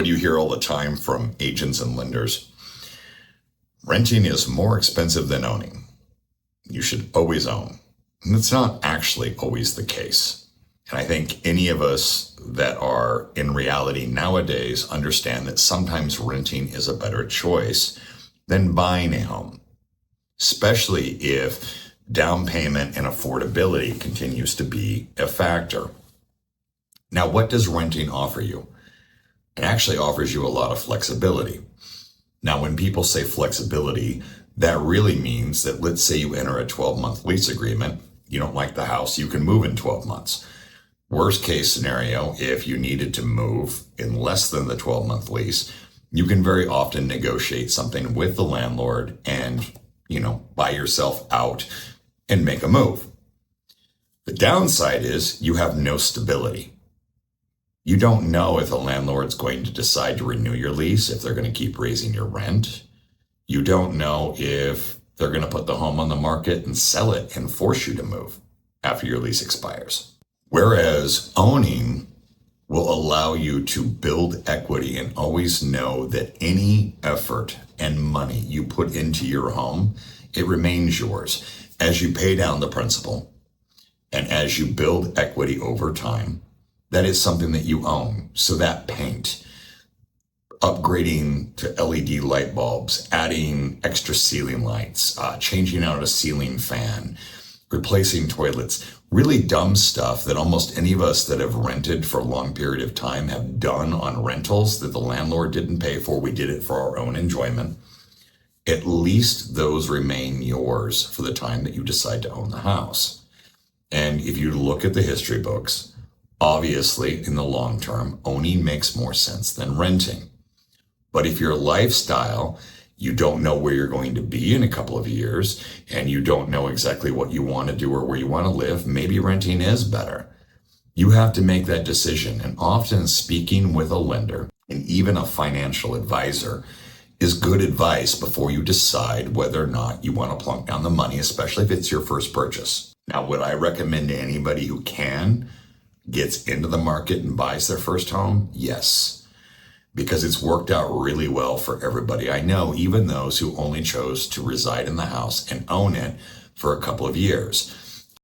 What you hear all the time from agents and lenders: renting is more expensive than owning. You should always own. And it's not actually always the case. And I think any of us that are in reality nowadays understand that sometimes renting is a better choice than buying a home, especially if down payment and affordability continues to be a factor. Now, what does renting offer you? It actually offers you a lot of flexibility. Now, when people say flexibility, that really means that, let's say you enter a 12-month lease agreement, you don't like the house, you can move in 12 months. Worst case scenario, if you needed to move in less than the 12-month lease, you can very often negotiate something with the landlord and, buy yourself out and make a move. The downside is you have no stability. You don't know if the landlord's going to decide to renew your lease, if they're going to keep raising your rent. You don't know if they're going to put the home on the market and sell it and force you to move after your lease expires. Whereas owning will allow you to build equity and always know that any effort and money you put into your home, it remains yours. As you pay down the principal and as you build equity over time, that is something that you own. So that paint, upgrading to LED light bulbs, adding extra ceiling lights, changing out a ceiling fan, replacing toilets, really dumb stuff that almost any of us that have rented for a long period of time have done on rentals that the landlord didn't pay for. We did it for our own enjoyment. At least those remain yours for the time that you decide to own the house. And if you look at the history books, obviously, in the long term, owning makes more sense than renting. But if your lifestyle, you don't know where you're going to be in a couple of years, and you don't know exactly what you want to do or where you want to live, maybe renting is better. You have to make that decision. And often speaking with a lender and even a financial advisor is good advice before you decide whether or not you want to plunk down the money, especially if it's your first purchase. Now, would I recommend to anybody who gets into the market and buys their first home? Yes, because it's worked out really well for everybody I know, even those who only chose to reside in the house and own it for a couple of years.